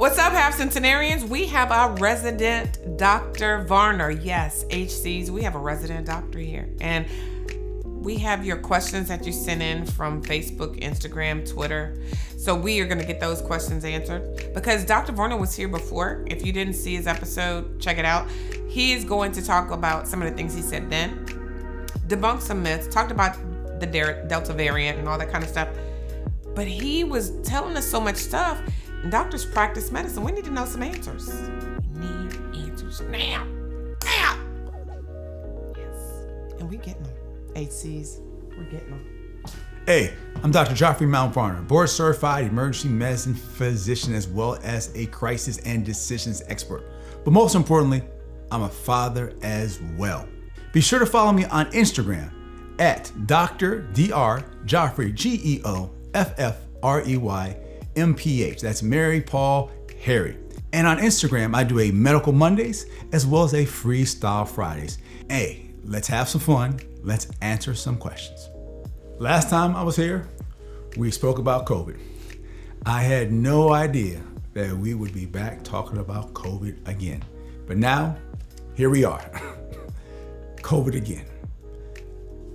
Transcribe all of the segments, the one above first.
What's up, Half Centenarians? We have our resident Dr. Varner. Yes, HCs, we have a resident doctor here. And we have your questions that you sent in from Facebook, Instagram, Twitter. So we are gonna get those questions answered. Because Dr. Varner was here before. If you didn't see his episode, check it out. He is going to talk about some of the things he said then, debunk some myths, talked about the Delta variant and all that kind of stuff. But he was telling us so much stuff. Doctors practice medicine. We need to know some answers. We need answers now. Now. Yes. And we getting them. HCs, we're getting them. Hey, I'm Dr. Geoffrey Varner, board certified emergency medicine physician as well as a crisis and decisions expert. But most importantly, I'm a father as well. Be sure to follow me on Instagram at Dr. Geoffrey, Geoffrey MPH. That's Mary, Paul, Harry. And on Instagram, I do a Medical Mondays as well as a Freestyle Fridays. Hey, let's have some fun. Let's answer some questions. Last time I was here, we spoke about COVID. I had no idea that we would be back talking about COVID again. But now, here we are. COVID again.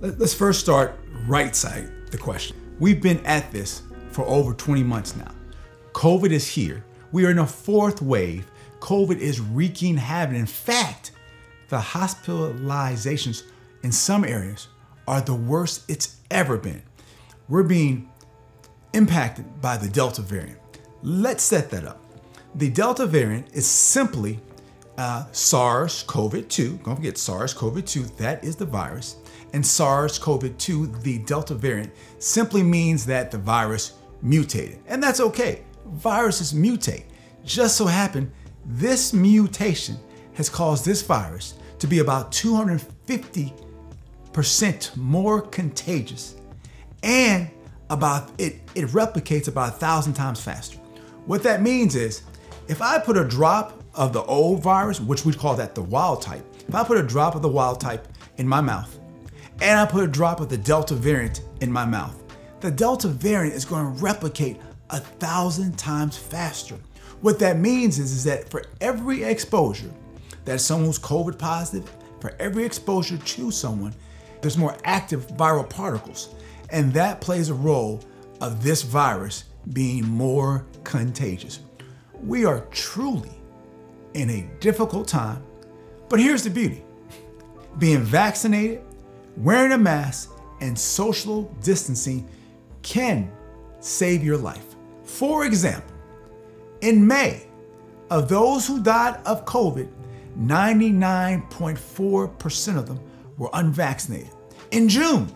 Let's first start right side the question. We've been at this for over 20 months now. COVID is here. We are in a fourth wave. COVID is wreaking havoc. In fact, the hospitalizations in some areas are the worst it's ever been. We're being impacted by the Delta variant. Let's set that up. The Delta variant is simply SARS-CoV-2. Don't forget SARS-CoV-2, that is the virus. And SARS-CoV-2, the Delta variant, simply means that the virus mutated. And that's okay. Viruses mutate. Just so happened, this mutation has caused this virus to be about 250% more contagious. And it replicates about 1,000 times faster. What that means is, if I put a drop of the old virus, which we call that the wild type, if I put a drop of the wild type in my mouth, and I put a drop of the Delta variant in my mouth, the Delta variant is going to replicate 1,000 times faster. What that means is that for every exposure that someone who's COVID positive, for every exposure to someone, there's more active viral particles. And that plays a role of this virus being more contagious. We are truly in a difficult time, but here's the beauty. Being vaccinated, wearing a mask, and social distancing can save your life. For example, in May, of those who died of COVID, 99.4% of them were unvaccinated. In June,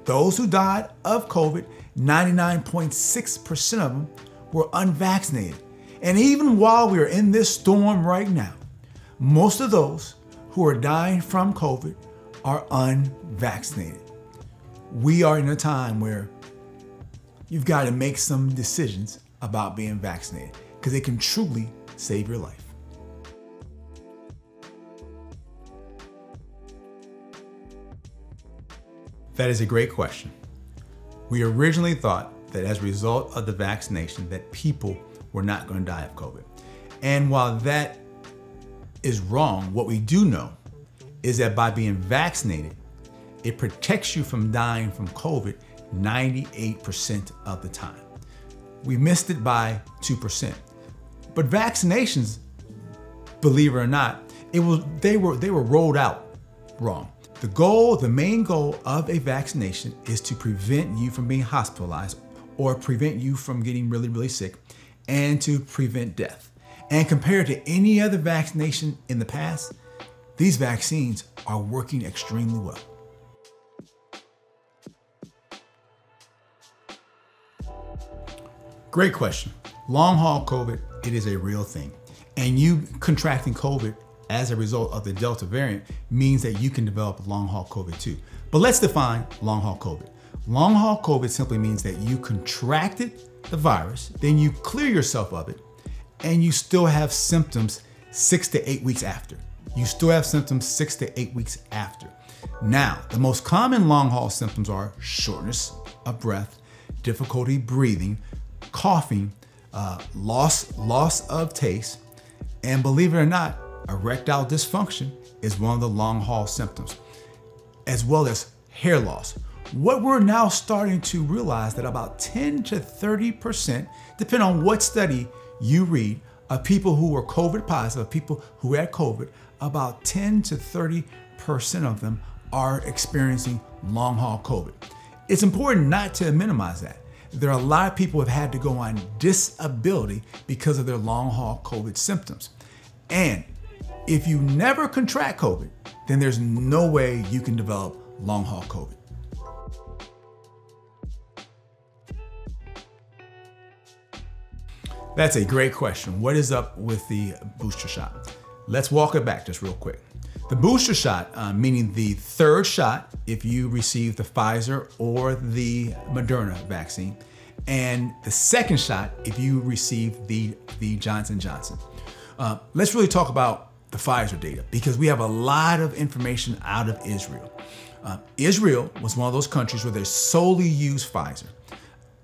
those who died of COVID, 99.6% of them were unvaccinated. And even while we are in this storm right now, most of those who are dying from COVID are unvaccinated. We are in a time where you've got to make some decisions about being vaccinated because it can truly save your life. That is a great question. We originally thought that as a result of the vaccination that people were not going to die of COVID. And while that is wrong, what we do know is that by being vaccinated, it protects you from dying from COVID 98% of the time. We missed it by 2%. But vaccinations, believe it or not, they were rolled out wrong. The main goal of a vaccination is to prevent you from being hospitalized or prevent you from getting really, really sick and to prevent death. And compared to any other vaccination in the past, these vaccines are working extremely well. Great question. Long haul COVID, it is a real thing. And you contracting COVID as a result of the Delta variant means that you can develop long haul COVID too. But let's define long haul COVID. Long haul COVID simply means that you contracted the virus, then you clear yourself of it, and you still have symptoms 6 to 8 weeks after. You still have symptoms 6 to 8 weeks after. Now, the most common long haul symptoms are shortness of breath, difficulty breathing, coughing, loss of taste, and believe it or not, erectile dysfunction is one of the long haul symptoms, as well as hair loss. What we're now starting to realize that about 10 to 30%, depending on what study you read, of people who were COVID positive, people who had COVID, about 10 to 30% of them are experiencing long haul COVID. It's important not to minimize that. There are a lot of people who have had to go on disability because of their long haul COVID symptoms. And if you never contract COVID, then there's no way you can develop long haul COVID. That's a great question. What is up with the booster shot? Let's walk it back just real quick. The booster shot, meaning the third shot if you receive the Pfizer or the Moderna vaccine, and the second shot if you receive the Johnson & Johnson. Let's really talk about the Pfizer data because we have a lot of information out of Israel. Israel was one of those countries where they solely use Pfizer.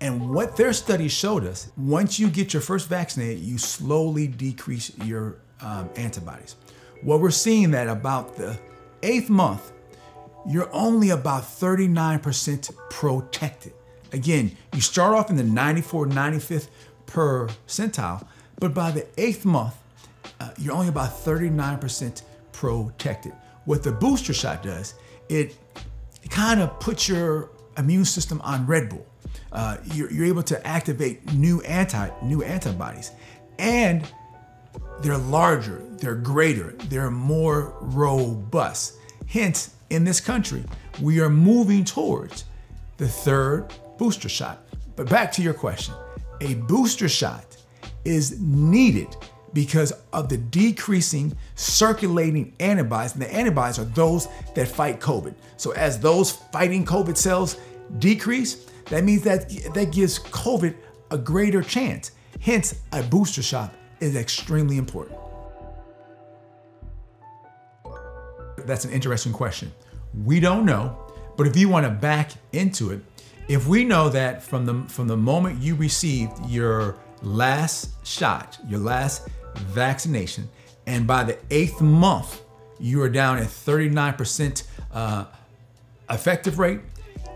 And what their study showed us, once you get your first vaccinated, you slowly decrease your antibodies. What we're seeing that about the 8th month, you're only about 39% protected. Again, you start off in the 94th, 95th percentile, but by the 8th month, you're only about 39% protected. What the booster shot does, it kind of puts your immune system on Red Bull. You're able to activate new antibodies, and they're larger, they're greater, they're more robust. Hence, in this country, we are moving towards the third booster shot. But back to your question, a booster shot is needed because of the decreasing circulating antibodies, and the antibodies are those that fight COVID. So as those fighting COVID cells decrease, that means that gives COVID a greater chance. Hence, a booster shot is extremely important. That's an interesting question. We don't know, but if you want to back into it, if we know that from the moment you received your last shot, your last vaccination, and by the 8th month, you are down at 39% effective rate,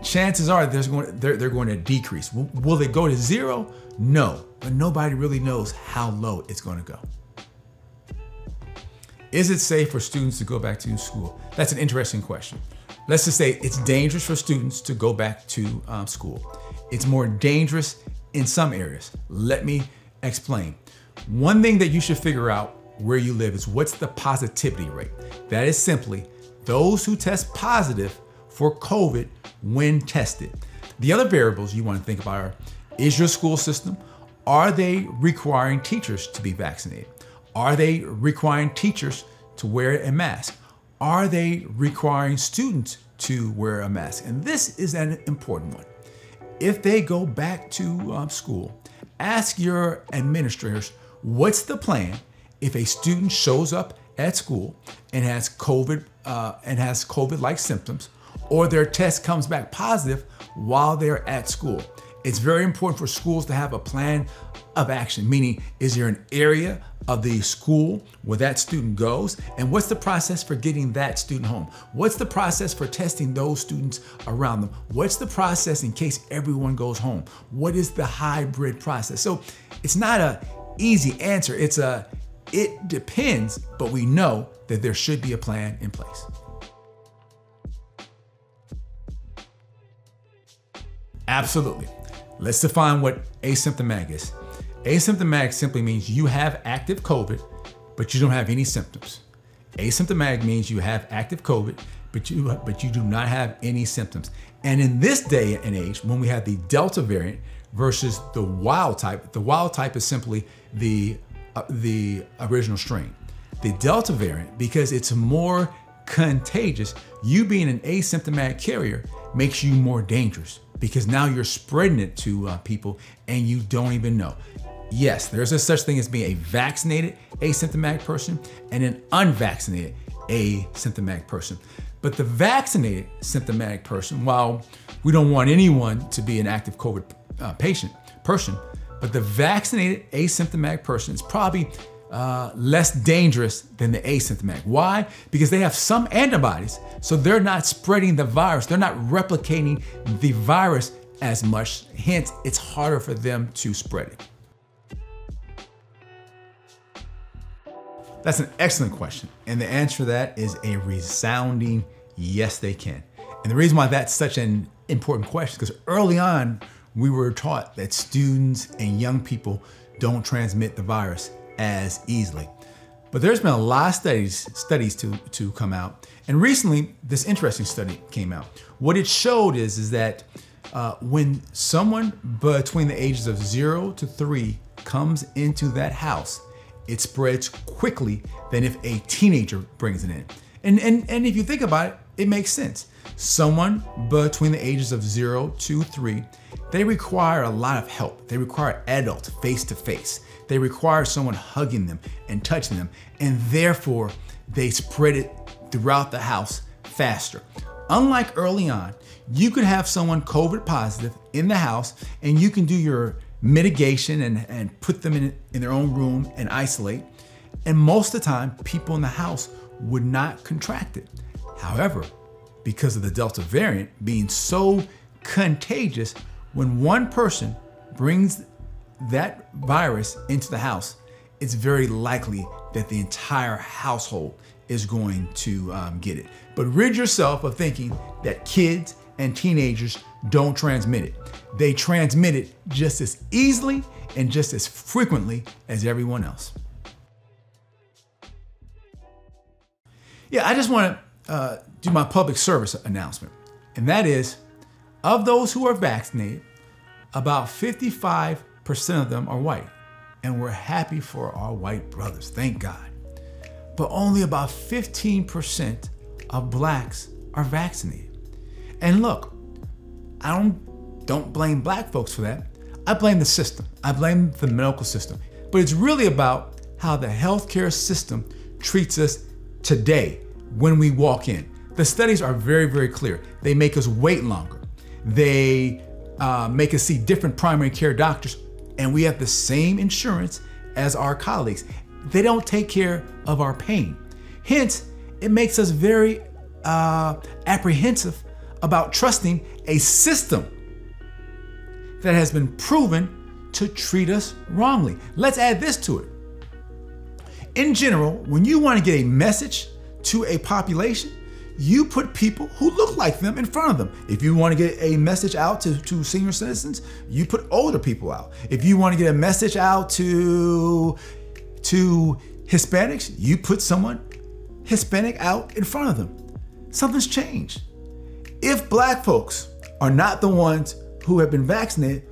chances are they're going to decrease. Will they go to zero? No, but nobody really knows how low it's going to go. Is it safe for students to go back to school? That's an interesting question. Let's just say it's dangerous for students to go back to school. It's more dangerous in some areas. Let me explain. One thing that you should figure out where you live is what's the positivity rate. That is simply those who test positive for COVID when tested. The other variables you want to think about are, is your school system, are they requiring teachers to be vaccinated? Are they requiring teachers to wear a mask? Are they requiring students to wear a mask? And this is an important one. If they go back to school, ask your administrators, what's the plan if a student shows up at school and has COVID-like symptoms, or their test comes back positive while they're at school? It's very important for schools to have a plan of action, meaning is there an area of the school where that student goes? And what's the process for getting that student home? What's the process for testing those students around them? What's the process in case everyone goes home? What is the hybrid process? So it's not an easy answer. It depends, but we know that there should be a plan in place. Absolutely. Let's define what asymptomatic is. Asymptomatic simply means you have active COVID, but you don't have any symptoms. Asymptomatic means you have active COVID, but you do not have any symptoms. And in this day and age, when we have the Delta variant versus the wild type is simply the original strain. The Delta variant, because it's more contagious, you being an asymptomatic carrier makes you more dangerous, because now you're spreading it to people and you don't even know. Yes, there's a such thing as being a vaccinated asymptomatic person and an unvaccinated asymptomatic person. But the vaccinated symptomatic person, while we don't want anyone to be an active COVID person, But the vaccinated asymptomatic person is probably less dangerous than the asymptomatic. Why? Because they have some antibodies, so they're not spreading the virus. They're not replicating the virus as much. Hence, it's harder for them to spread it. That's an excellent question. And the answer to that is a resounding yes, they can. And the reason why that's such an important question is because early on, we were taught that students and young people don't transmit the virus as easily. But there's been a lot of studies to come out. And recently, this interesting study came out. What it showed is that when someone between the ages of 0 to 3 comes into that house, it spreads quickly than if a teenager brings it in. And if you think about it, it makes sense. Someone between the ages of 0 to 3, they require a lot of help. They require adults face to face. They require someone hugging them and touching them, and therefore they spread it throughout the house faster. Unlike early on, you could have someone COVID positive in the house and you can do your mitigation and put them in their own room and isolate. And most of the time, people in the house would not contract it. However, because of the Delta variant being so contagious, when one person brings that virus into the house, it's very likely that the entire household is going to get it. But rid yourself of thinking that kids and teenagers don't transmit it. They transmit it just as easily and just as frequently as everyone else. Yeah, I just want to do my public service announcement. And that is, of those who are vaccinated, about 55% of them are white. And we're happy for our white brothers, thank God. But only about 15% of blacks are vaccinated. And look, I don't blame black folks for that. I blame the system. I blame the medical system. But it's really about how the healthcare system treats us today when we walk in. The studies are very, very clear. They make us wait longer. They make us see different primary care doctors, and we have the same insurance as our colleagues. They don't take care of our pain. Hence, it makes us very apprehensive about trusting a system that has been proven to treat us wrongly. Let's add this to it. In general, when you want to get a message to a population, you put people who look like them in front of them. If you want to get a message out to senior citizens, you put older people out. If you want to get a message out to Hispanics, you put someone Hispanic out in front of them. Something's changed. If black folks are not the ones who have been vaccinated,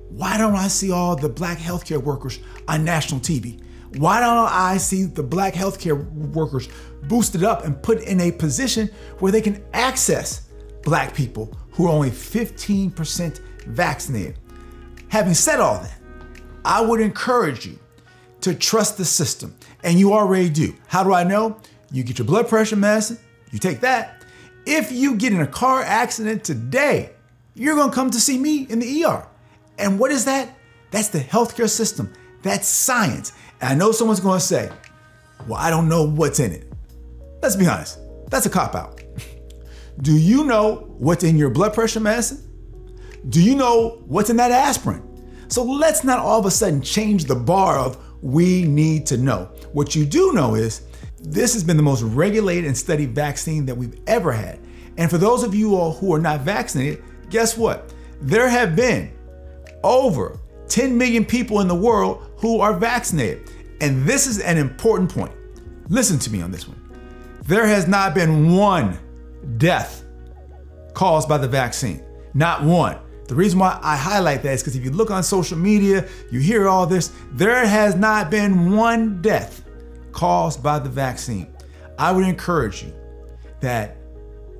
why don't I see all the black healthcare workers on national TV? Why don't I see the black healthcare workers boosted up and put in a position where they can access black people who are only 15% vaccinated? Having said all that, I would encourage you to trust the system, and you already do. How do I know? You get your blood pressure medicine, you take that. If you get in a car accident today, you're gonna come to see me in the ER. And what is that? That's the healthcare system. That's science. And I know someone's gonna say, well, I don't know what's in it. Let's be honest, that's a cop-out. Do you know what's in your blood pressure medicine? Do you know what's in that aspirin? So let's not all of a sudden change the bar of we need to know. What you do know is this has been the most regulated and studied vaccine that we've ever had. And for those of you all who are not vaccinated, guess what? There have been over 10 million people in the world who are vaccinated. And this is an important point. Listen to me on this one. There has not been one death caused by the vaccine. Not one. The reason why I highlight that is because if you look on social media, you hear all this, there has not been one death caused by the vaccine. I would encourage you that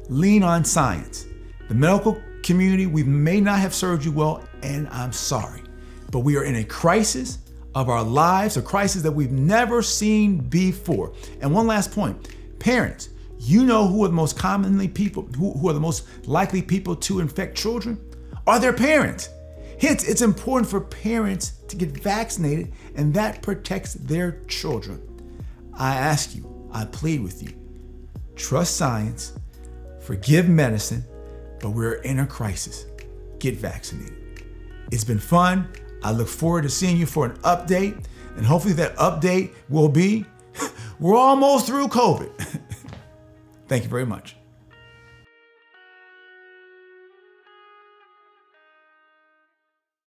lean on science. The medical community, we may not have served you well, and I'm sorry, but we are in a crisis of our lives, a crisis that we've never seen before. And one last point, parents, you know who are the most commonly people, who are the most likely people to infect children? Are their parents. Hence, it's important for parents to get vaccinated, and that protects their children. I ask you, I plead with you, trust science, forgive medicine, but we're in a crisis. Get vaccinated. It's been fun. I look forward to seeing you for an update, and hopefully that update will be, we're almost through COVID. Thank you very much.